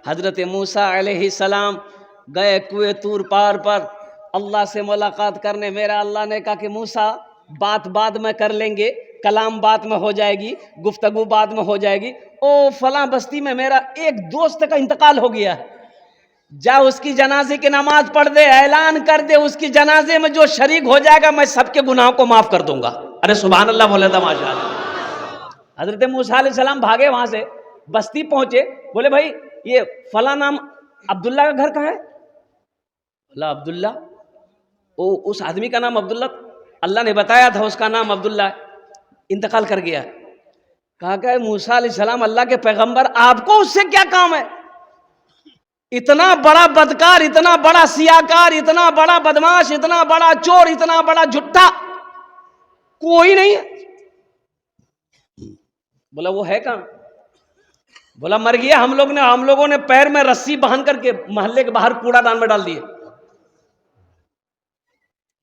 حضرت موسیٰ علیہ السلام گئے کوہ طور پار پر اللہ سے ملاقات کرنے. میرا اللہ نے کہا کہ موسیٰ بات بعد میں کر لیں گے، کلام بعد میں ہو جائے گی، گفتگو بعد میں ہو جائے گی. او فلاں بستی میں میرا ایک دوست کا انتقال ہو گیا ہے، جا اس کی جنازے کی نماز پڑھ دے، اعلان کر دے اس کی جنازے میں جو شریک ہو جائے گا میں سب کے گناہوں کو معاف کر دوں گا. ارے سبحان اللہ بولے تھا ماشاء اللہ. حضرت موسیٰ علیہ السلام بھاگے وہاں سے، بستی پہنچے، بولے بھائی یہ فلاں نام عبداللہ کا گھر کہاں ہے؟ بولا عبداللہ، اس آدمی کا نام عبداللہ، اللہ نے بتایا تھا اس کا نام عبداللہ ہے، انتقال کر گیا. کہا کہ موسیٰ علیہ السلام اللہ کے پیغمبر، آپ کو اس سے کیا کام ہے؟ اتنا بڑا بدکار، اتنا بڑا سیاکار، اتنا بڑا بدماش، اتنا بڑا چور، اتنا بڑا جھٹا کوئی نہیں ہے. بولا وہ ہے کہاں؟ بولا مر گیا. ہم لوگوں نے پیر میں رسی باندھ کر کے محلے کے باہر کوڑا دان میں ڈال دیے.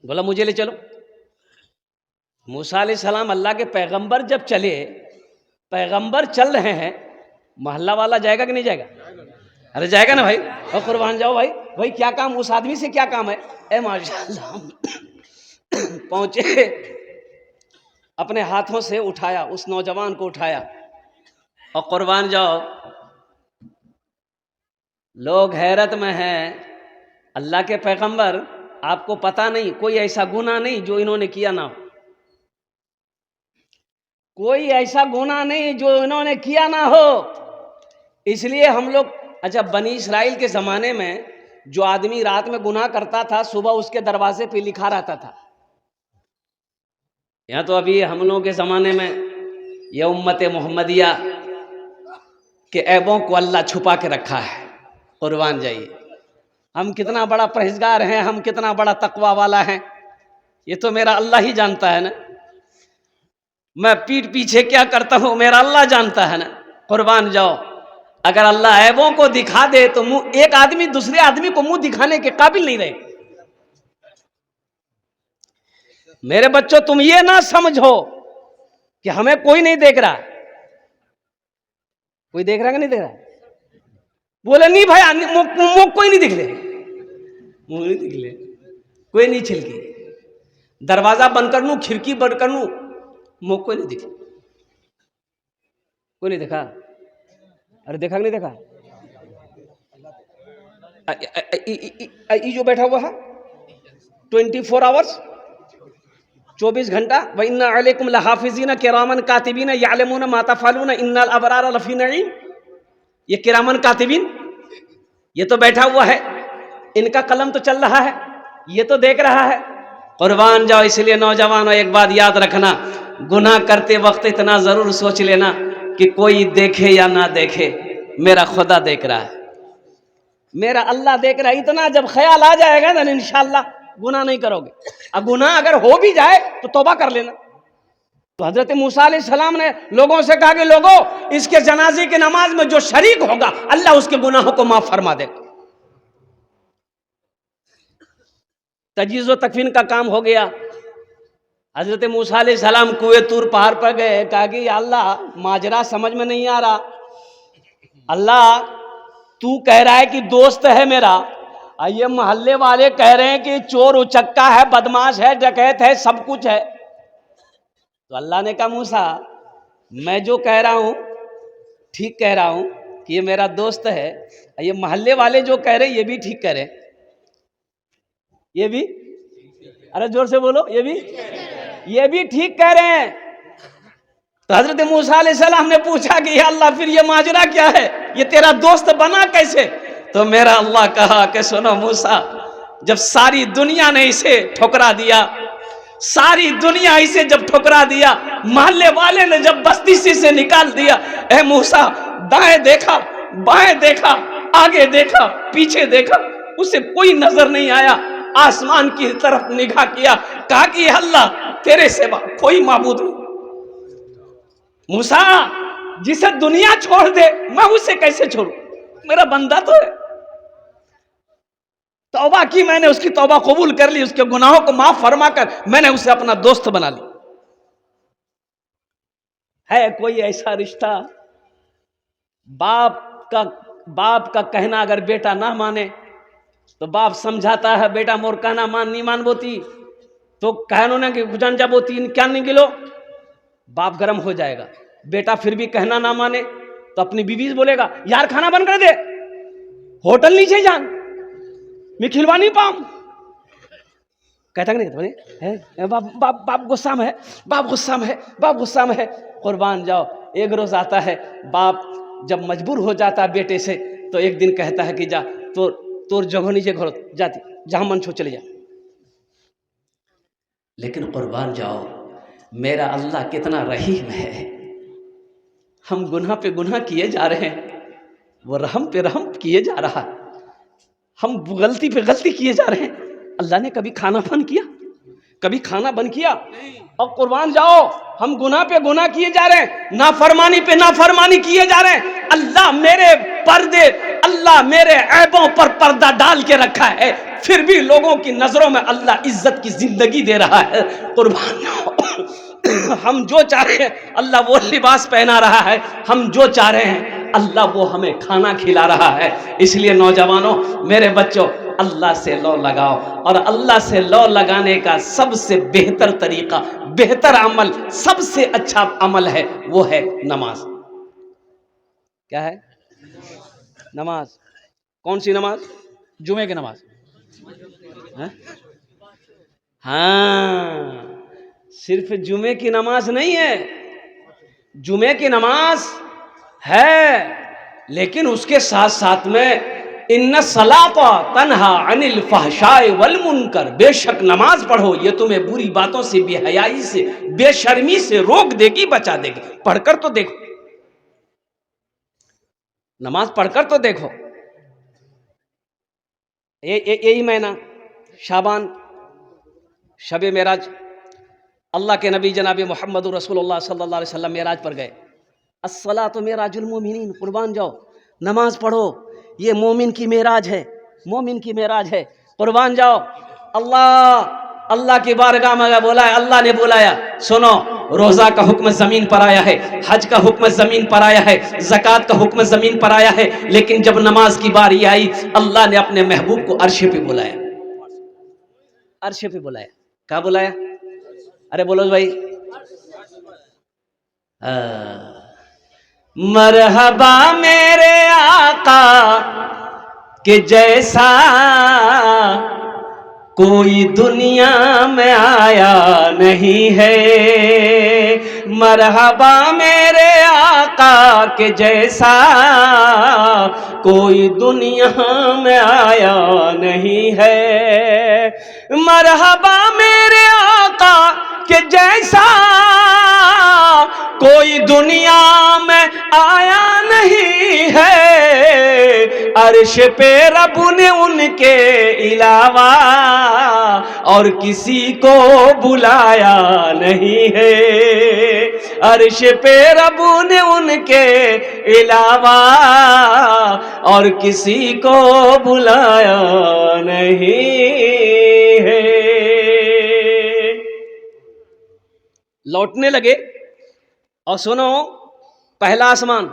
بولا مجھے لے چلو. موسیٰ علیہ السلام اللہ کے پیغمبر جب چلے، پیغمبر چل رہے ہیں، محلہ والا جائے گا کہ نہیں جائے گا؟ ارے جائے گا نا بھائی. اور قربان جاؤ بھائی کیا کام اس آدمی سے، کیا کام ہے؟ اے ماشاء اللہ پہنچے، اپنے ہاتھوں سے اٹھایا، اس نوجوان کو اٹھایا. اور قربان جاؤ لوگ حیرت میں ہیں. اللہ کے پیغمبر، آپ کو پتہ نہیں کوئی ایسا گناہ نہیں جو انہوں نے کیا نہ ہو، کوئی ایسا گناہ نہیں جو انہوں نے کیا نہ ہو. اس لیے ہم لوگ، اچھا بنی اسرائیل کے زمانے میں جو آدمی رات میں گناہ کرتا تھا صبح اس کے دروازے پہ لکھا رہتا تھا. یہاں تو ابھی ہم لوگوں کے زمانے میں یہ امت محمدیہ کے عیبوں کو اللہ چھپا کے رکھا ہے. قربان جائیے، ہم کتنا بڑا پرہیزگار ہیں، ہم کتنا بڑا تقوی والا ہیں، یہ تو میرا اللہ ہی جانتا ہے نا. میں پیٹھ پیچھے کیا کرتا ہوں میرا اللہ جانتا ہے نا. قربان جاؤ، اگر اللہ عیبوں کو دکھا دے تو ایک آدمی دوسرے آدمی کو منہ دکھانے کے قابل نہیں رہے. میرے بچوں تم یہ نہ سمجھو کہ ہمیں کوئی نہیں دیکھ رہا. کوئی دیکھ رہا کہ نہیں دیکھ رہا؟ بولے نہیں بھائی منہ کوئی نہیں دکھ لے، منہ نہیں دکھ لے، کوئی نہیں چھلکی، دروازہ بند کر لوں، کھڑکی بند کر لوں، منہ کوئی نہیں دکھ، کوئی نہیں دیکھا. ارے دیکھا کہ نہیں دیکھا؟ یہ جو بیٹھا ہوا ہے 24 آورس، 24 گھنٹہ، وَإِنَّ عَلَيْكُمْ لَحَافِظِينَ كِرَامًا كَاتِبِينَ يَعْلَمُونَ مَا تَفْعَلُونَ إِنَّ الْأَبْرَارَ لَفِي نَعِيمٍ. یہ کرامن کاتبین، یہ تو بیٹھا ہوا ہے، ان کا قلم تو چل رہا ہے، یہ تو دیکھ رہا ہے. قربان جاؤ، اس لیے نوجوانوں ایک بات یاد رکھنا، گناہ کرتے وقت اتنا ضرور سوچ لینا کہ کوئی دیکھے یا نہ دیکھے، میرا خدا دیکھ رہا ہے، میرا اللہ دیکھ رہا ہے. اتنا جب خیال آ جائے گا نا انشاءاللہ گناہ نہیں کرو گے. اب گناہ اگر ہو بھی جائے تو توبہ کر لینا. تو حضرت موسیٰ علیہ السلام نے لوگوں سے کہا کہ لوگوں اس کے جنازے کی نماز میں جو شریک ہوگا اللہ اس کے گناہوں کو معاف فرما دے گا. تجہیز و تکفین کا کام ہو گیا. حضرت موسیٰ علیہ السلام کوہ طور پہاڑ پر گئے، کہا کہ یا اللہ ماجرا سمجھ میں نہیں آ رہا، اللہ تو کہہ رہا ہے کہ دوست ہے میرا، یہ محلے والے کہہ رہے ہیں کہ چور اچکا ہے، بدماش ہے، ڈکیت ہے، سب کچھ ہے. تو اللہ نے کہا موسیٰ میں جو کہہ رہا ہوں ٹھیک کہہ رہا ہوں کہ یہ میرا دوست ہے، یہ محلے والے جو کہہ رہے ہیں یہ بھی ٹھیک کہہ رہے ہیں، یہ بھی، ارے زور سے بولو، یہ بھی ٹھیک کہہ رہے ہیں. تو حضرت موسیٰ علیہ السلام نے پوچھا کہ یا اللہ پھر یہ ماجرا کیا ہے، یہ تیرا دوست بنا کیسے؟ تو میرا اللہ کہا کہ سنو موسیٰ، جب ساری دنیا نے اسے ٹھکرا دیا، ساری دنیا اسے جب ٹھکرا دیا، محلے والے نے جب بستی سے نکال دیا، اے موسیٰ دائیں دیکھا، بائیں دیکھا، آگے دیکھا، پیچھے دیکھا، اسے کوئی نظر نہیں آیا. آسمان کی طرف نگاہ کیا، کہا کہ اللہ تیرے سوا کوئی معبود نہیں. موسیٰ جسے دنیا چھوڑ دے میں اسے کیسے چھوڑوں، میرا بندہ تو ہے. توبہ کی میں نے، اس کی توبہ قبول کر لی، اس کے گناہوں کو معاف فرما کر میں نے اسے اپنا دوست بنا لی. ہے کوئی ایسا رشتہ باپ کا باپ کا کہنا اگر بیٹا نہ مانے تو باپ سمجھاتا ہے بیٹا مور کہنا مان نہیں مان بوتی تو کہنوں نے کہ جان جب ہوتی کیا نہیں گلو باپ گرم ہو جائے گا. بیٹا پھر بھی کہنا نہ مانے تو اپنی بیوی سے بولے گا یار کھانا بند کر دے ہوٹل نیچے جان میں کھلوا نہیں پاؤں. کہتا کہ نہیں باپ غصہ میں ہے باپ غصہ میں ہے باپ غصہ میں ہے. قربان جاؤ ایک روز آتا ہے باپ جب مجبور ہو جاتا ہے بیٹے سے تو ایک دن کہتا ہے کہ جا تو جگہ نیچے گھر جاتی جہاں من چھو چلے جا. لیکن قربان جاؤ میرا اللہ کتنا رحیم ہے. ہم گناہ پہ گناہ کیے جا رہے ہیں وہ رحم پہ رحم کیے جا رہا ہے. ہم غلطی پہ غلطی کیے جا رہے ہیں. اللہ نے کبھی کھانا بند کیا کبھی کھانا بند کیا. اور قربان جاؤ ہم گناہ پہ گناہ کیے جا رہے ہیں نافرمانی پہ نافرمانی کیے جا رہے ہیں. اللہ میرے پردے اللہ میرے عیبوں پر پردہ ڈال کے رکھا ہے پھر بھی لوگوں کی نظروں میں اللہ عزت کی زندگی دے رہا ہے. قربان جاؤ ہم جو چاہ رہے ہیں اللہ وہ لباس پہنا رہا ہے ہم جو چاہ رہے ہیں اللہ وہ ہمیں کھانا کھلا رہا ہے. اس لیے نوجوانوں میرے بچوں اللہ سے لو لگاؤ اور اللہ سے لو لگانے کا سب سے بہتر طریقہ بہتر عمل سب سے اچھا عمل ہے وہ ہے نماز. کیا ہے نماز. کون سی نماز؟ جمعے کی نماز. ہاں صرف جمعے کی نماز نہیں ہے جمعے کی نماز ہے لیکن اس کے ساتھ ساتھ میں ان الصلاۃ تنہا عن الفحشاء والمنکر بے شک نماز پڑھو یہ تمہیں بری باتوں سے بے حیائی سے بے شرمی سے روک دے گی بچا دے گی. پڑھ کر تو دیکھو نماز پڑھ کر تو دیکھو. یہی مہینہ شعبان شب معراج اللہ کے نبی جناب محمد رسول اللہ صلی اللہ علیہ وسلم معراج پر گئے. الصلاۃ معراج المومنین. قربان جاؤ نماز پڑھو یہ مومن کی معراج ہے مومن کی معراج ہے. قربان جاؤ اللہ کی بارگاہ میں بولا ہے اللہ نے بلایا سنو روزہ کا حکم زمین پر آیا ہے حج کا حکم زمین پر آیا ہے زکوٰۃ کا حکم زمین پر آیا ہے لیکن جب نماز کی باری آئی اللہ نے اپنے محبوب کو عرش پہ بلایا عرش پہ بلایا. کہاں بلایا؟ ارے بولو بھائی. مرحبا میرے آقا کہ جیسا کوئی دنیا میں آیا نہیں ہے. مرحبا میرے آقا کہ جیسا کوئی دنیا میں آیا نہیں ہے. مرحبا میرے آقا کہ جیسا کوئی دنیا میں آیا نہیں ہے. عرش پہ رب نے ان کے علاوہ اور کسی کو بلایا نہیں ہے. عرش پہ رب نے ان کے علاوہ اور کسی کو بلایا نہیں ہے. لوٹنے لگے اور سنو پہلا آسمان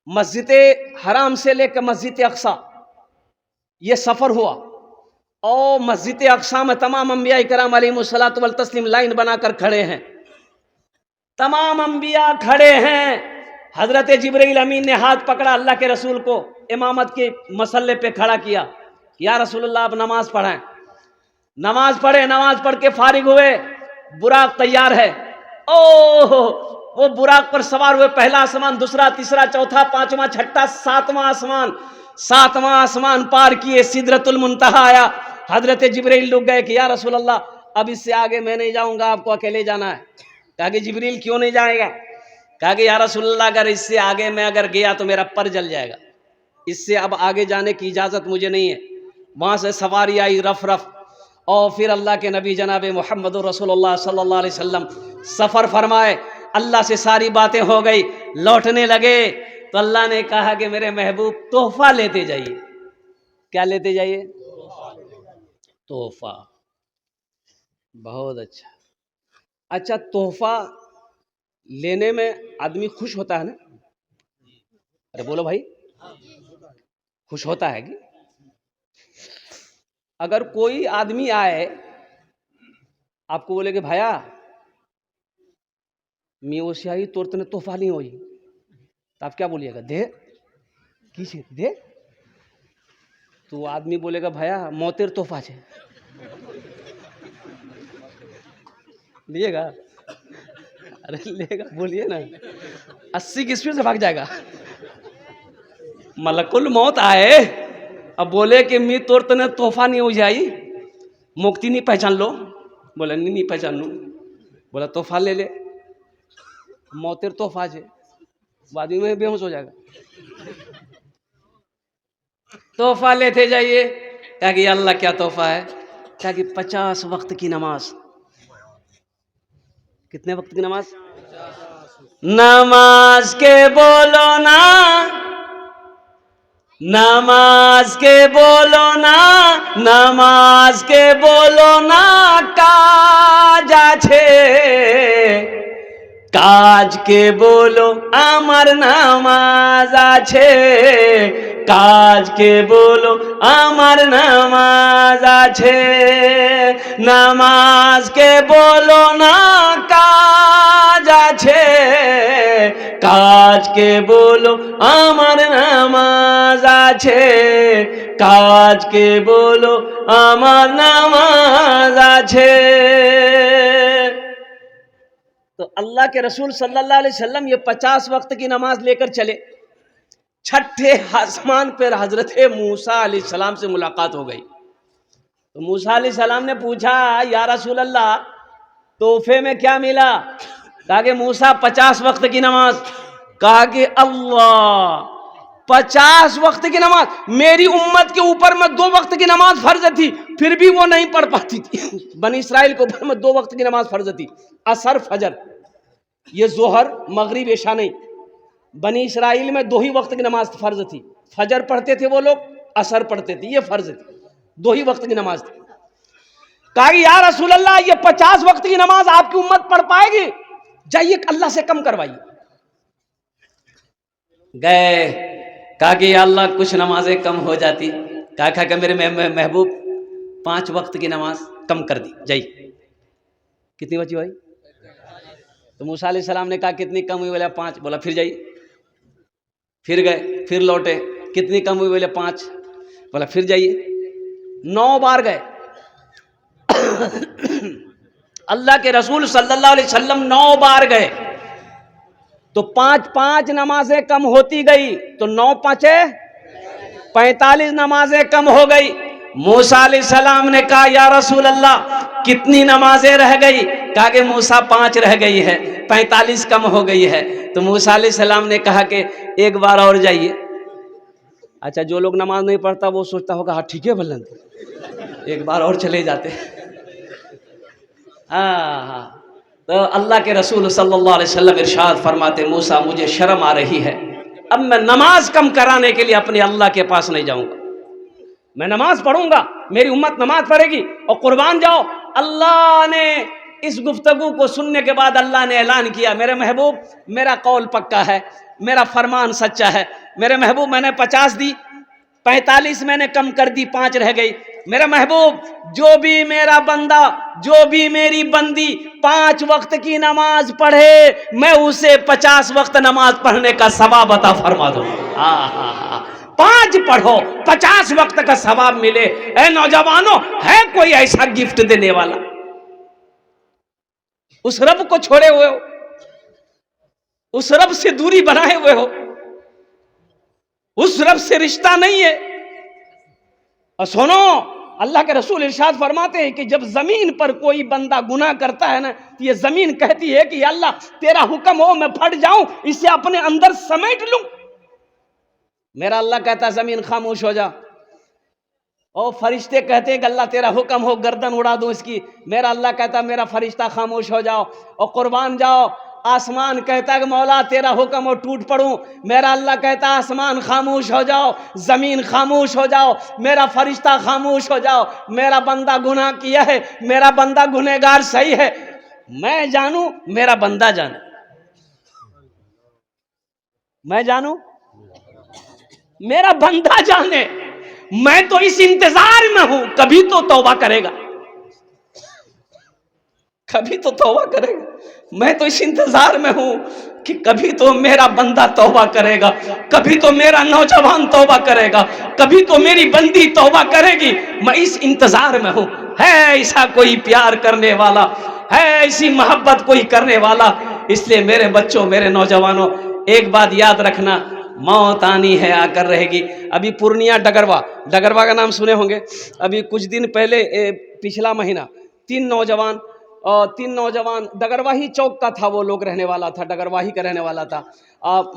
مسجد حرام سے لے کر مسجد اقصی یہ سفر ہوا اور مسجد اقصی میں تمام انبیاء کرام علیہم الصلوۃ والتسلیم لائن بنا کر کھڑے ہیں. تمام انبیاء کھڑے ہیں. حضرت جبرائیل امین نے ہاتھ پکڑا اللہ کے رسول کو امامت کے مسلے پہ کھڑا کیا یا رسول اللہ آپ نماز پڑھائیں. نماز پڑھے نماز پڑھ کے فارغ ہوئے. براق تیار ہے. وہ براق پر سوار ہوئے. پہلا آسمان دوسرا تیسرا چوتھا پانچواں چھٹا ساتواں آسمان پار کیے سدرۃ المنتہا آیا. حضرت جبرائیل رک گئے کہ یا رسول اللہ اب اس سے آگے میں نہیں جاؤں گا آپ کو اکیلے جانا ہے. کہا کہ جبرائیل کیوں نہیں جائے گا؟ کہا کہ یا رسول اللہ اگر اس سے آگے میں اگر گیا تو میرا پر جل جائے گا. اس سے اب آگے جانے کی اجازت مجھے نہیں ہے. وہاں سے سواری آئی رف اور پھر اللہ کے نبی جناب محمد رسول اللہ صلی اللہ علیہ وسلم سفر فرمائے. اللہ سے ساری باتیں ہو گئی. لوٹنے لگے تو اللہ نے کہا کہ میرے محبوب تحفہ لیتے جائیے. کیا لیتے جائیے؟ تحفہ. بہت اچھا. اچھا تحفہ لینے میں آدمی خوش ہوتا ہے نا؟ ارے بولو بھائی خوش ہوتا ہے کہ اگر کوئی آدمی آئے آپ کو بولے کہ بھایا میں وہ سیاہی توڑتے نے تحفہ نہیں ہوئی تو آپ کیا بولیے گا؟ دے کسی دے تو وہ آدمی بولے گا بھایا موتر تحفہ ہے لیے گا؟ ارے لے گا بولیے نا 80 کی اسپیڈ سے بھاگ جائے گا. ملک الموت آئے اب بولے کہ می توڑ تنے تحفہ نہیں ہو جائی مکتی نہیں پہچان لو. بولا نہیں پہچان لوں. بولا تحفہ لے لے. موتر تحفہ ہے آدمی میں بے ہوش ہو جائے گا. تحفہ لیتے جائیے کہا کہ اللہ کیا تحفہ ہے؟ کہا کہ 50 وقت کی نماز. کتنے وقت کی نماز؟ نماز کے بولو نا نماز کے بولو نا نماز کے بولو نا কাজ আছে কাজ কে বলো আমার নামাজ আছে কাজ কে বলো আমার নামাজ আছে নামাজ কে বলো না কাজ আছে কাজ কে বলো আমার নামাজ আছে কাজ কে বলো আমার নামাজ আছে. تو اللہ کے رسول صلی اللہ علیہ وسلم یہ 50 وقت کی نماز لے کر چلے. چھٹے آسمان پر حضرت موسیٰ علیہ السلام سے ملاقات ہو گئی. تو موسیٰ علیہ السلام نے پوچھا یا رسول اللہ تحفے میں کیا ملا؟ کہا کہ موسیٰ 50 وقت کی نماز. کہا کہ اللہ 50 وقت کی نماز. میری امت کے اوپر میں 2 وقت کی نماز فرض تھی پھر بھی وہ نہیں پڑھ پاتی تھی. بنی اسرائیل کے اوپر میں 2 وقت کی نماز فرض تھی عصر فجر. یہ ظہر مغرب عشاء نہیں. بنی اسرائیل میں 2 ہی وقت کی نماز فرض تھی. فجر پڑھتے تھے وہ لوگ عصر پڑھتے تھے. یہ فرض تھی 2 ہی وقت کی نماز تھی. کہا کہ یا رسول اللہ یہ 50 وقت کی نماز آپ کی امت پڑھ پائے گی؟ جائیے اللہ سے کم کروائیے. گئے کہا کہ یا اللہ کچھ نمازیں کم ہو جاتی. کہا کہ میرے محبوب 5 وقت کی نماز کم کر دی. جائیے کتنی بچی بھائی؟ تو موسیٰ علیہ السلام نے کہا کتنی کم ہوئی؟ بولا 5. بولا پھر جائیے. پھر گئے پھر لوٹے. کتنی کم ہوئی؟ بولے 5. بولا پھر جائیے. 9 بار گئے. اللہ کے رسول صلی اللہ علیہ وسلم 9 بار گئے تو 5 نمازیں کم ہوتی گئی تو 9 5 45 نمازیں کم ہو گئی. موسیٰ علیہ السلام نے کہا یا رسول اللہ کتنی نمازیں رہ گئی؟ کہا کہ موسیٰ 5 رہ گئی ہے 45 کم ہو گئی ہے. تو موسیٰ علیہ السلام نے کہا کہ ایک بار اور جائیے. اچھا جو لوگ نماز نہیں پڑھتا وہ سوچتا ہوگا ہاں ٹھیک ہے بلند ایک بار اور چلے جاتے. ہاں تو اللہ کے رسول صلی اللہ علیہ وسلم ارشاد فرماتے موسیٰ مجھے شرم آ رہی ہے اب میں نماز کم کرانے کے لیے اپنے اللہ کے پاس نہیں جاؤں گا. میں نماز پڑھوں گا میری امت نماز پڑھے گی اور قربان جاؤ. اللہ نے اس گفتگو کو سننے کے بعد اللہ نے اعلان کیا میرے محبوب میرا قول پکا ہے میرا فرمان سچا ہے. میرے محبوب میں نے 50 دی 45 میں نے کم کر دی 5 رہ گئی. میرا محبوب جو بھی میرا بندہ جو بھی میری بندی 5 وقت کی نماز پڑھے میں اسے 50 وقت نماز پڑھنے کا ثواب عطا فرما دوں. 5 پڑھو 50 وقت کا ثواب ملے. اے نوجوانوں ہے کوئی ایسا گفٹ دینے والا؟ اس رب کو چھوڑے ہوئے ہو اس رب سے دوری بنائے ہوئے ہو اس رب سے رشتہ نہیں ہے. اور سنو اللہ کے رسول ارشاد فرماتے ہیں کہ جب زمین پر کوئی بندہ گناہ کرتا ہے نا تو یہ زمین کہتی ہے کہ یا اللہ تیرا حکم ہو میں پھٹ جاؤں اسے اپنے اندر سمیٹ لوں. میرا اللہ کہتا ہے زمین خاموش ہو جا. اور فرشتے کہتے ہیں کہ اللہ تیرا حکم ہو گردن اڑا دوں اس کی. میرا اللہ کہتا ہے میرا فرشتہ خاموش ہو جاؤ. اور قربان جاؤ آسمان کہتا ہے کہ مولا تیرا حکم ہو ٹوٹ پڑوں. میرا اللہ کہتا ہے آسمان خاموش ہو جاؤ زمین خاموش ہو جاؤ میرا فرشتہ خاموش ہو جاؤ. میرا بندہ گناہ کیا ہے میرا بندہ گنہگار صحیح ہے میں جانوں میرا بندہ جانے. میں جانوں میرا بندہ جانے میں تو اس انتظار میں ہوں کبھی تو توبہ کرے گا، کبھی تو توبہ کرے گا، میں تو اس انتظار میں ہوں کہ کبھی تو میرا بندہ توبہ کرے گا، کبھی تو میرا نوجوان توبہ کرے گا، کبھی تو میری بندی توبہ کرے گی، میں اس انتظار میں ہوں۔ ہے ایسا کوئی پیار کرنے والا، ہے ایسی محبت کوئی کرنے والا۔ اس لیے میرے بچوں، میرے نوجوانوں، ایک بات یاد رکھنا، موت آنی ہے، آ کر رہے گی۔ ابھی پورنیہ ڈگروا کا نام سنے ہوں گے۔ ابھی کچھ دن پہلے پچھلا مہینہ تین نوجوان ڈگرواہی چوک کا تھا، وہ لوگ رہنے والا تھا، ڈگرواہی کا رہنے والا تھا۔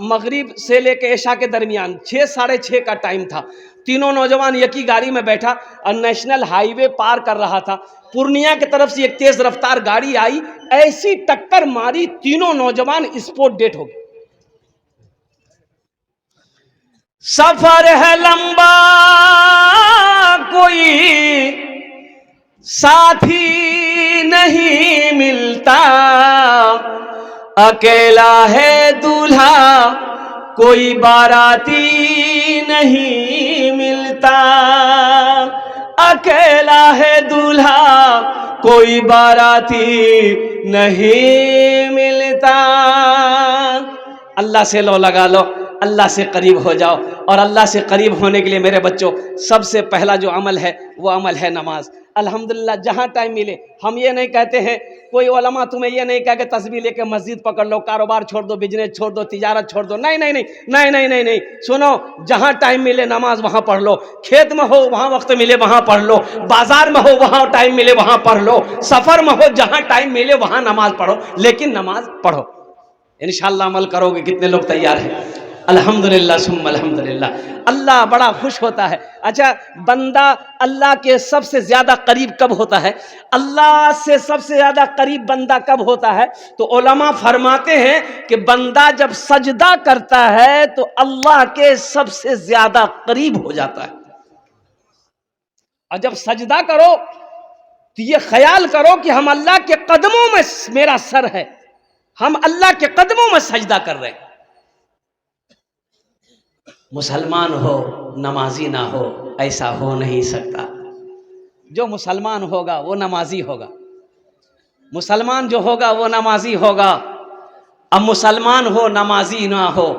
مغرب سے لے کے عشاء کے درمیان 6 ساڑھے 6 کا ٹائم تھا۔ تینوں نوجوان ایک ہی گاڑی میں بیٹھا اور نیشنل ہائی وے پار کر رہا تھا۔ پورنیہ کی طرف سے ایک تیز رفتار گاڑی آئی، ایسی ٹکر ماری، تینوں نوجوان اسپوٹ ڈیٹ ہو گئے۔ سفر ہے لمبا، کوئی ساتھی نہیں ملتا، اکیلا ہے دولہا کوئی باراتی نہیں ملتا، اکیلا ہے دولہا کوئی باراتی نہیں ملتا۔ اللہ سے لو لگا لو، اللہ سے قریب ہو جاؤ، اور اللہ سے قریب ہونے کے لیے میرے بچوں سب سے پہلا جو عمل ہے وہ عمل ہے نماز۔ الحمدللہ جہاں ٹائم ملے، ہم یہ نہیں کہتے ہیں، کوئی علماء تمہیں یہ نہیں کہہ کہ تسبیح لے کے مسجد پکڑ لو، کاروبار چھوڑ دو، بزنس چھوڑ دو، تجارت چھوڑ دو، نہیں نہیں نہیں نہیں نہیں نہیں نہیں، سنو، جہاں ٹائم ملے نماز وہاں پڑھ لو، کھیت میں ہو وہاں وقت ملے وہاں پڑھ لو، بازار میں ہو وہاں ٹائم ملے وہاں پڑھ لو، سفر میں ہو جہاں ٹائم ملے وہاں نماز پڑھو، لیکن نماز پڑھو۔ انشاءاللہ عمل کرو گے، کتنے لوگ تیار ہیں؟ الحمدللہ ثم الحمدللہ۔ اللہ بڑا خوش ہوتا ہے۔ اچھا، بندہ اللہ کے سب سے زیادہ قریب کب ہوتا ہے؟ اللہ سے سب سے زیادہ قریب بندہ کب ہوتا ہے؟ تو علماء فرماتے ہیں کہ بندہ جب سجدہ کرتا ہے تو اللہ کے سب سے زیادہ قریب ہو جاتا ہے۔ اور جب سجدہ کرو تو یہ خیال کرو کہ ہم اللہ کے قدموں میں میرا سر ہے، ہم اللہ کے قدموں میں سجدہ کر رہے ہیں۔ مسلمان ہو نمازی نہ ہو، ایسا ہو نہیں سکتا۔ جو مسلمان ہوگا وہ نمازی ہوگا، مسلمان جو ہوگا وہ نمازی ہوگا۔ اب مسلمان ہو نمازی نہ ہو،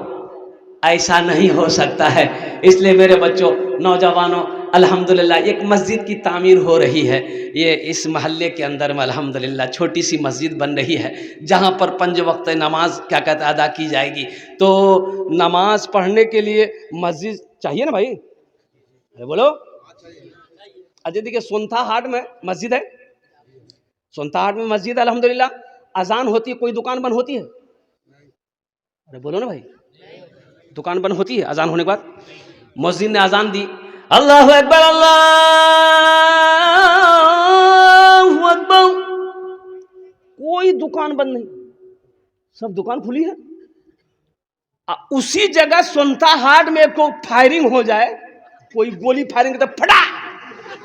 ایسا نہیں ہو سکتا ہے۔ اس لیے میرے بچوں، نوجوانوں، الحمدللہ ایک مسجد کی تعمیر ہو رہی ہے، یہ اس محلے کے اندر میں الحمدللہ چھوٹی سی مسجد بن رہی ہے، جہاں پر 5 وقت نماز کیا کہتے ہیں ادا کی جائے گی۔ تو نماز پڑھنے کے لیے مسجد چاہیے نا بھائی، بولو۔ اجے دیکھیے سنتھا ہاٹ میں مسجد ہے، سنتھا ہاٹ میں مسجد ہے الحمدللہ۔ اذان ہوتی ہے، کوئی دکان بند ہوتی ہے؟ ارے بولو نا بھائی، دکان بند ہوتی ہے اذان ہونے کے بعد؟ مسجد نے اذان دی، اللہ اکبر اللہ اکبر، کوئی دکان بند نہیں، سب دکان کھلی ہے۔ اسی جگہ سنتا ہاٹ میں کوئی فائرنگ ہو جائے، کوئی گولی فائرنگ کرتا پھٹا،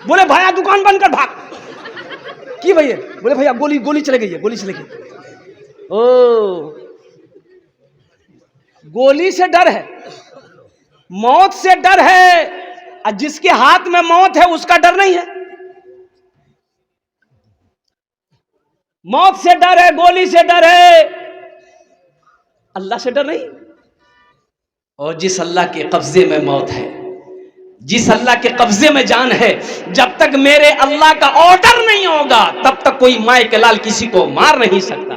بولے بھائی دکان بند کر بھاگ کی بھائی، بولے بھائی گولی چلے گئی ہے، گولی چلے گئی۔ او گولی سے ڈر ہے، موت سے ڈر ہے، اور جس کے ہاتھ میں موت ہے اس کا ڈر نہیں ہے۔ موت سے ڈر ہے، گولی سے ڈر ہے، اللہ سے ڈر نہیں۔ اور جس اللہ کے قبضے میں موت ہے، جس اللہ کے قبضے میں جان ہے، جب تک میرے اللہ کا آرڈر نہیں ہوگا تب تک کوئی مائے کے لال کسی کو مار نہیں سکتا۔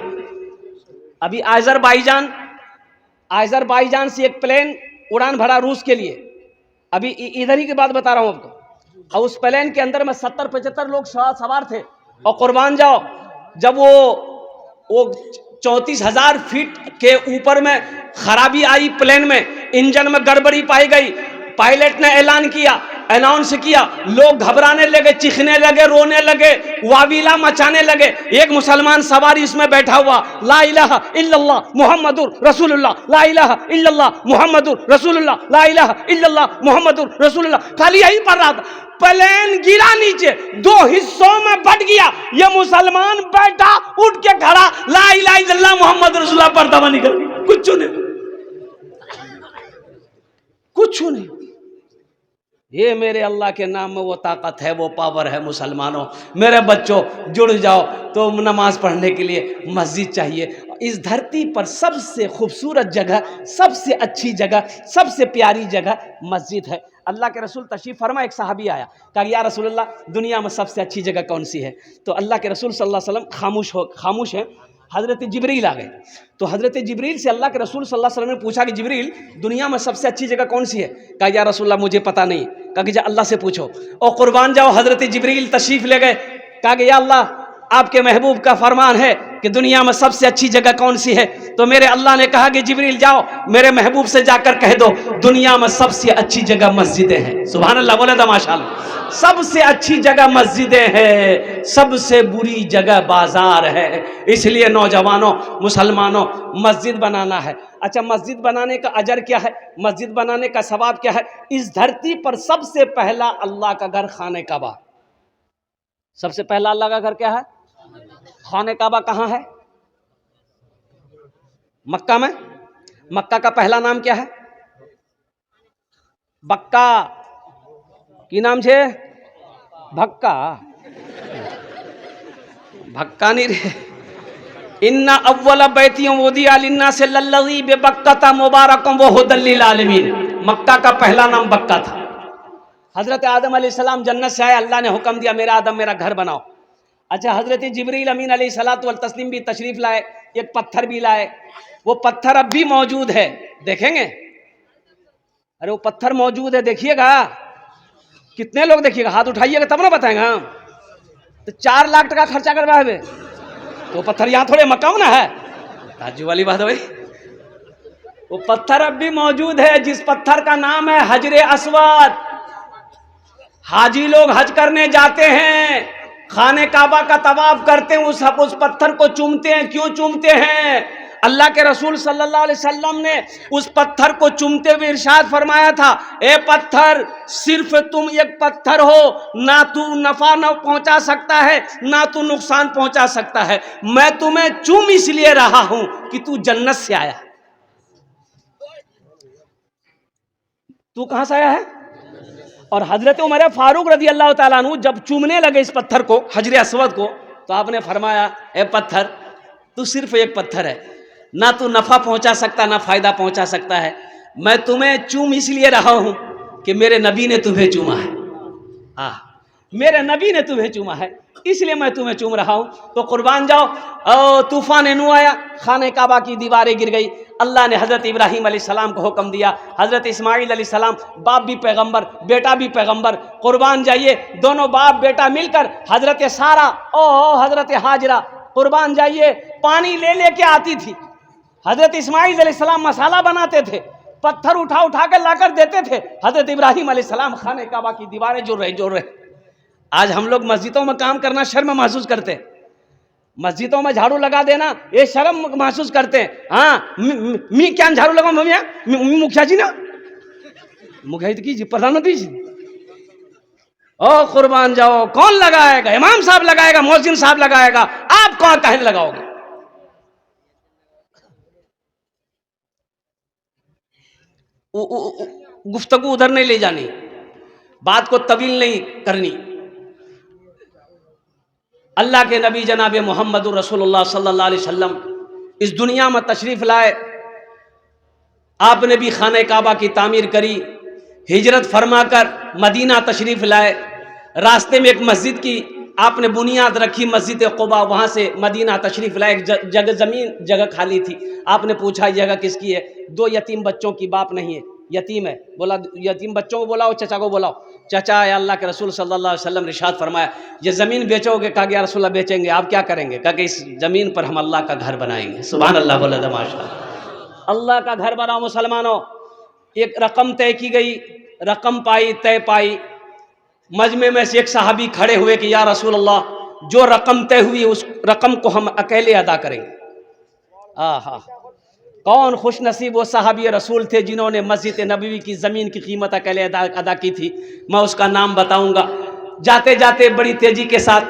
ابھی آذربائیجان سے ایک پلین اڑان بھرا روس کے لیے، ابھی ادھر ہی کی بات بتا رہا ہوں آپ کو، اور اس پلین کے اندر میں 70-75 لوگ سوار تھے، اور قربان جاؤ جب وہ 34,000 فٹ کے اوپر میں خرابی آئی پلین میں، انجن میں گڑبڑی پائی گئی، پائلٹ نے اناؤنس کیا، لوگ گھبرانے لگے، چیخنے لگے، رونے لگے، واویلا مچانے لگے۔ ایک مسلمان سواری اس میں بیٹھا ہوا، لا الہ الا اللہ محمد رسول اللہ، لا الہ الا اللہ محمد رسول اللہ، لا الہ الا اللہ محمد رسول اللہ، خالی یہی پڑھ رہا تھا۔ پلین گرا نیچے، 2 حصوں میں بٹ گیا، یہ مسلمان بیٹھا، اٹھ کے کھڑا، لا الہ الا اللہ محمد رسول اللہ پڑھتا ہوا نکل گیا، کچھ نہیں۔ یہ میرے اللہ کے نام میں وہ طاقت ہے، وہ پاور ہے۔ مسلمانوں، میرے بچوں، جڑ جاؤ۔ تو نماز پڑھنے کے لیے مسجد چاہیے۔ اس دھرتی پر سب سے خوبصورت جگہ، سب سے اچھی جگہ، سب سے پیاری جگہ مسجد ہے۔ اللہ کے رسول تشریف فرما، ایک صحابی آیا، کہا یا رسول اللہ دنیا میں سب سے اچھی جگہ کون سی ہے؟ تو اللہ کے رسول صلی اللہ علیہ وسلم خاموش ہیں۔ حضرت جبریل آ گئے، تو حضرت جبریل سے اللہ کے رسول صلی اللہ علیہ وسلم نے پوچھا کہ جبریل دنیا میں سب سے اچھی جگہ کون سی ہے؟ کہا یا رسول اللہ مجھے پتہ نہیں۔ کہا کہ جا اللہ سے پوچھو۔ اور قربان جاؤ، حضرت جبریل تشریف لے گئے، کہا کہ یا اللہ آپ کے محبوب کا فرمان ہے کہ دنیا میں سب سے اچھی جگہ کون سی ہے؟ تو میرے اللہ نے کہا کہ جبریل جاؤ میرے محبوب سے جا کر کہہ دو دنیا میں سب سے اچھی جگہ مسجدیں ہیں۔ سبحان اللہ، بولے تو ماشاء اللہ۔ سب سے اچھی جگہ مسجدیں ہیں، سب سے بری جگہ بازار ہے۔ اس لیے نوجوانوں، مسلمانوں، مسجد بنانا ہے۔ اچھا، مسجد بنانے کا اجر کیا ہے؟ مسجد بنانے کا ثواب کیا ہے؟ اس دھرتی پر سب سے پہلا اللہ کا گھر خانہ کعبہ۔ سب سے پہلا اللہ کا گھر کیا ہے؟ خانہ کعبہ کہاں ہے؟ مکہ میں۔ مکہ کا پہلا نام کیا ہے؟ بکہ کی نام چھے؟ بھکا بھکا نہیں رہے۔ ان اول بیت وضع للناس للذی ببکۃ مبارک وہدی للعالمین۔ مکہ کا پہلا نام بکہ تھا۔ حضرت آدم علیہ السلام جنت سے آئے، اللہ نے حکم دیا میرا آدم میرا گھر بناؤ۔ اچھا، حضرت جبریل امین علیہ الصلوۃ والتسلیم بھی تشریف لائے، ایک پتھر بھی لائے۔ وہ پتھر اب بھی موجود ہے، دیکھیں گے؟ ارے وہ پتھر موجود ہے، دیکھیے گا۔ کتنے لوگ دیکھیے گا؟ ہاتھ اٹھائیے گا تب نہ بتائیں گا۔ تو 4 لاکھ ٹکا خرچہ کروائے تو پتھر یہاں تھوڑے مکہ میں نہ ہے، تعجب والی بات ہے بھائی۔ وہ پتھر اب بھی موجود ہے، جس پتھر کا نام ہے حجر اسود۔ حاجی لوگ حج کرنے جاتے ہیں، خانہ کعبہ کا طواف کرتے ہیں، اس پتھر کو چومتے ہیں۔ کیوں چومتے ہیں؟ اللہ کے رسول صلی اللہ علیہ وسلم نے اس پتھر کو چومتے ہوئے ارشاد فرمایا تھا، اے پتھر، صرف تم ایک پتھر ہو، نہ تو نفع نہ پہنچا سکتا ہے نہ تو نقصان پہنچا سکتا ہے، میں تمہیں چوم اس لیے رہا ہوں کہ تو جنت سے آیا۔ تو کہاں سے آیا ہے؟ اور حضرت عمر فاروق رضی اللہ تعالیٰ عنہ جب چومنے لگے اس پتھر کو، حجر اسود کو، تو آپ نے فرمایا اے پتھر، تو صرف ایک پتھر ہے، نہ تو نفع پہنچا سکتا نہ فائدہ پہنچا سکتا ہے، میں تمہیں چوم اس لیے رہا ہوں کہ میرے نبی نے تمہیں چوما ہے۔ میرے نبی نے تمہیں چوما ہے، اس لیے میں تمہیں چوم رہا ہوں۔ تو قربان جاؤ، طوفان نو آیا، خانہ کعبہ کی دیواریں گر گئی۔ اللہ نے حضرت ابراہیم علیہ السلام کو حکم دیا، حضرت اسماعیل علیہ السلام، باپ بھی پیغمبر بیٹا بھی پیغمبر، قربان جائیے، دونوں باپ بیٹا مل کر حضرت سارہ اور حضرت ہاجرہ، قربان جائیے، پانی لے لے کے آتی تھی۔ حضرت اسماعیل علیہ السلام مسالہ بناتے تھے، پتھر اٹھا اٹھا کر لا کر دیتے تھے۔ حضرت ابراہیم علیہ السلام خانہ کعبہ کی دیواریں جوڑ رہے۔ آج ہم لوگ مسجدوں میں کام کرنا شرم محسوس کرتے ہیں، مسجدوں میں جھاڑو لگا دینا یہ شرم محسوس کرتے ہیں۔ ہاں، می کیا جھاڑو لگاؤں مکھیا جی نا، مکھیا جی پردھان منتری جی، او قربان جاؤ، کون لگائے گا؟ امام صاحب لگائے گا، مؤذن صاحب لگائے گا، آپ کہاں کہنے لگاؤ گے؟ گفتگو ادھر نہیں لے جانی، بات کو طویل نہیں کرنی۔ اللہ کے نبی جناب محمد رسول اللہ صلی اللہ علیہ وسلم اس دنیا میں تشریف لائے، آپ نے بھی خانہ کعبہ کی تعمیر کری، ہجرت فرما کر مدینہ تشریف لائے، راستے میں ایک مسجد کی آپ نے بنیاد رکھی، مسجد قباء، وہاں سے مدینہ تشریف لائے، ایک جگہ خالی تھی، آپ نے پوچھا یہ جگہ کس کی ہے؟ 2 یتیم بچوں کی، باپ نہیں ہے، یتیم ہے، بولا یتیم بچوں کو بلاؤ، چچا کو بلاؤ۔ چچا ہے، اللہ کے رسول صلی اللہ علیہ وسلم نے ارشاد فرمایا یہ زمین بیچو گے؟ کہا کہ یا رسول اللہ بیچیں گے، آپ کیا کریں گے؟ کہا کہ اس زمین پر ہم اللہ کا گھر بنائیں گے۔ سبحان اللہ، بولے تو ماشاء اللہ۔ اللہ کا گھر بناؤ مسلمانوں۔ ایک رقم طے کی گئی، رقم پائی، طے پائی، مجمع میں سے ایک صحابی کھڑے ہوئے کہ یا رسول اللہ جو رقم طے ہوئی اس رقم کو ہم اکیلے ادا کریں گے۔ کون خوش نصیب وہ صحابی رسول تھے جنہوں نے مسجد نبوی کی زمین کی قیمت اکیلے ادا کی تھی؟ میں اس کا نام بتاؤں گا۔ جاتے جاتے بڑی تیزی کے ساتھ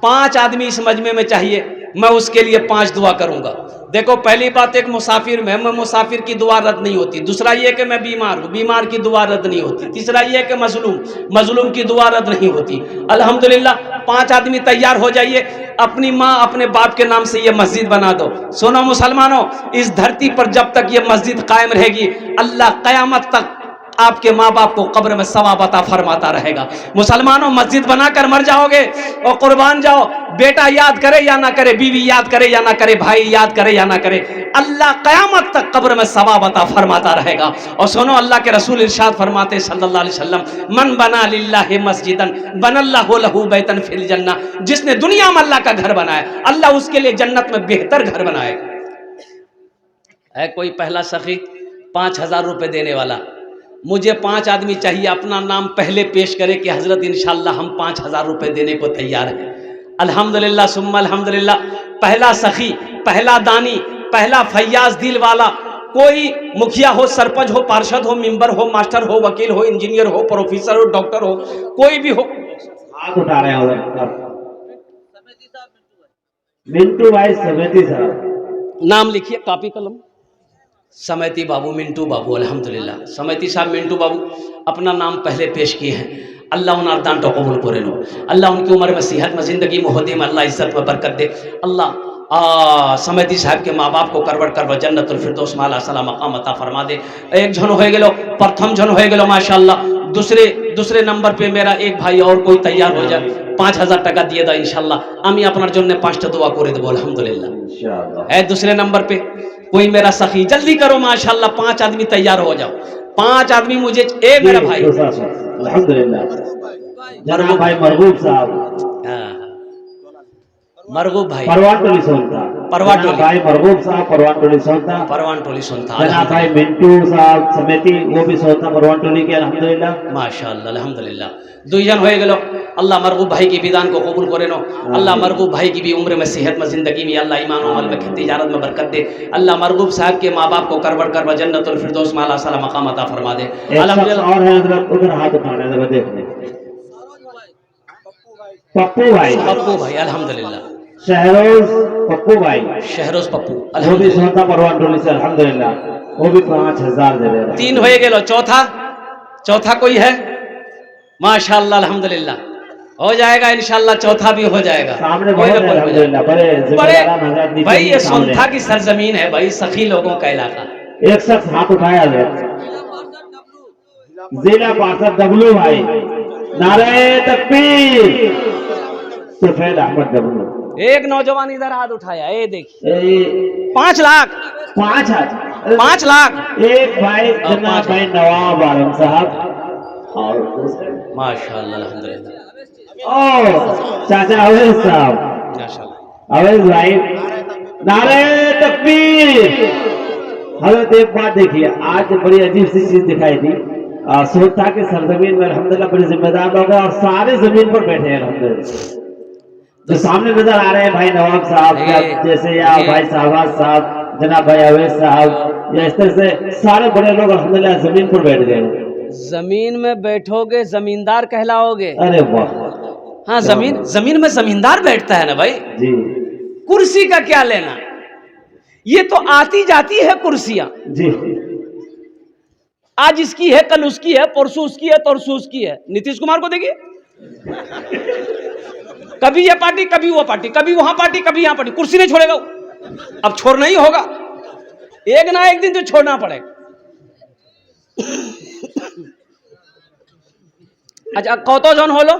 5 آدمی اس مجمع میں چاہیے، میں اس کے لیے 5 دعا کروں گا. دیکھو پہلی بات ایک مسافر میں مسافر کی دعا رد نہیں ہوتی. دوسرا یہ کہ میں بیمار ہوں، بیمار کی دعا رد نہیں ہوتی. تیسرا یہ کہ مظلوم کی دعا رد نہیں ہوتی. الحمدللہ 5 آدمی تیار ہو جائیے. اپنی ماں اپنے باپ کے نام سے یہ مسجد بنا دو. سنو مسلمانوں، اس دھرتی پر جب تک یہ مسجد قائم رہے گی اللہ قیامت تک آپ کے ماں باپ کو قبر میں ثواب عطا فرماتا رہے گا. مسلمانوں مسجد بنا کر مر جاؤ گے اور قربان جاؤ، بیٹا یاد کرے یا نہ کرے، بیوی یاد کرے یا نہ کرے، بھائی یاد کرے یا نہ کرے، اللہ قیامت تک قبر میں ثواب عطا فرماتا رہے گا. اور سنو اللہ کے رسول ارشاد فرماتے صلی اللہ علیہ وسلم، من بنا للہ مسجدا بن اللہ لہ بیتا فی الجنہ، جس نے دنیا میں اللہ کا گھر بنایا اللہ اس کے لیے جنت میں بہتر گھر بنائے گا. ہے کوئی پہلا سخی 5000 روپے دینے والا؟ مجھے 5 آدمی چاہیے اپنا نام پہلے پیش کرے کہ حضرت انشاءاللہ ہم 5000 روپے دینے کو تیار ہیں. الحمدللہ ثم الحمدللہ. پہلا سخی، پہلا دانی، پہلا فیاض دل والا، کوئی مکھیا ہو، سرپنچ ہو، پارشد ہو، ممبر ہو، ماسٹر ہو، وکیل ہو، انجینئر ہو، پروفیسر ہو، ڈاکٹر ہو، کوئی بھی ہو. ہاتھ اٹھا رہے ہیں منٹو بھائی سمیتی صاحب، نام لکھیے کاپی قلم. سمیتی بابو، منٹو بابو. الحمدللہ سمیتی صاحب منٹو بابو اپنا نام پہلے پیش کیے ہیں. اللہ ان اردان تو قبول کرے لو. اللہ ان کی عمر میں صحت میں زندگی میں ہدی میں اللہ عزت میں برکت دے. اللہ سمیتی صاحب کے ماں باپ کو کروٹ کر جنت الفردوس میں اعلیٰ مقام عطا فرما دے. ایک جھن ہوئے گلو، پرتھم جھن ہوئے گلو ماشاءاللہ. دوسرے نمبر پہ میرا ایک بھائی اور کوئی تیار ہو جائے 5000 টাকা দিয়ে দাও ইনশাআল্লাহ. আমি আপনার জন্য 5টা দোয়া করে দেবো আলহামদুলিল্লাহ. ہے دوسرے نمبر پہ کوئی میرا سخی؟ جلدی کرو ماشاءاللہ 5 آدمی تیار ہو جاؤ. 5 آدمی مجھے. اے میرا بھائی الحمدللہ جناب بھائی مرغوب صاحب، مرغوب بھائی پروان ٹولی سنتا، پروان ٹولی. بھائی مرغوب صاحب پروان ٹولی سنتا، پروان ٹولی سنتا. جناب بھائی منٹو صاحب سمیتی وہ بھی سنتا پروان ٹولی کے. الحمدللہ ماشاءاللہ الحمدللہ. 2 جن ہوئے گلو. اللہ مرغوب بھائی کی بیدان کو قبول کرے نو. اللہ مرغوب بھائی کی بھی عمر میں صحت میں زندگی میں اللہ ایمان و عمل میں کھیتی تجارت میں برکت دے. اللہ مرغوب صاحب کے ماں باپ کو کروٹ کر جنت الفردوس میں اعلیٰ مقام عطا فرما دے. الحمدللہ. اور ہے حضرت ادھر ہاتھ اٹھانے ذرا دیکھنے. پپو بھائی، پپو بھائی الحمدللہ. شہروز پپو بھائی، شہروز پپو وہ بھی الحمدللہ. سنتا پروان ٹولی سے. الحمدللہ وہ بھی 5000 دے رہے ہیں. 3 ہوئے گلو. چوتھا کوئی ہے؟ ماشاءاللہ الحمدللہ ہو جائے گا انشاءاللہ. چوتھا بھی ہو جائے گا. سامنے بہت ہے الحمدللہ. بڑے ذمہ داران حضرات نیچے بھائی یہ سامنے. سونتھا کی سرزمین ہے بھائی، سخی لوگوں کا علاقہ. ایک شخص ہاتھ اٹھایا ہے، ضلع پارشد ڈبلو بھائی. نعرہ تکبیر. سفید احمد ڈبلو. ایک نوجوان ادھر ہاتھ اٹھایا. اے دیکھیے 5 5 لاکھ. 5 لاکھ. ایک بھائی جناب بھائی نواب عالم صاحب اور دوسرے ماشاءاللہ الحمدللہ. چاچا اویس صاحب. ماشاءاللہ اویس بھائی نعرہ تکبیر. حضرت ایک بات دیکھیے، آج بڑی عجیب سی چیز دکھائی دی. سونتھا کے سرزمین میں الحمدللہ بڑے ذمہ دار لوگ ہیں اور سارے زمین پر بیٹھے ہیں الحمدللہ. جو سامنے نظر آ رہے ہیں بھائی نواب صاحب جیسے یا بھائی شہباز صاحب، جناب بھائی اویس صاحب، یا اس طرح سے سارے بڑے لوگ الحمدللہ زمین پر بیٹھ گئے. زمین میں بیٹھو گے زمیندار کہلاؤ گے. ارے واہ. ہاں زمین میں زمیندار بیٹھتا ہے نا بھائی. جی کرسی کا کیا لینا؟ یہ تو آتی جاتی ہے کرسیاں. جی آج اس کی ہے، کل اس کی ہے، پرسوں اس کی ہے، ترسوں اس کی ہے. نیتیش کمار کو دیکھیے، کبھی یہ پارٹی کبھی وہ پارٹی، کبھی وہاں پارٹی کبھی یہاں پارٹی. کرسی نہیں چھوڑے گا وہ. اب چھوڑنا ہی ہوگا، ایک نہ ایک دن تو چھوڑنا پڑے گا. اچھا کتو جن ہولو؟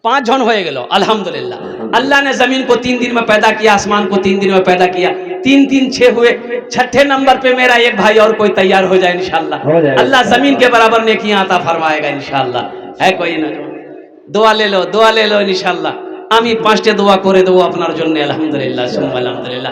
5 جن ہوئے گلو. الحمدللہ اللہ نے زمین کو 3 دن میں پیدا کیا، آسمان کو 3 دن میں پیدا کیا. 3 6 ہوئے. 6ٹھے نمبر پہ میرا ایک بھائی اور کوئی تیار ہو جائے انشاءاللہ. اللہ زمین کے برابر نیکیاں عطا فرمائے گا انشاءاللہ. ہے کوئی نہ؟ دعا لے لو انشاءاللہ. আমি 5টে দোয়া করে দেবো আপনার জন্য আলহামদুলিল্লাহ সুম্মা আলহামদুলিল্লাহ.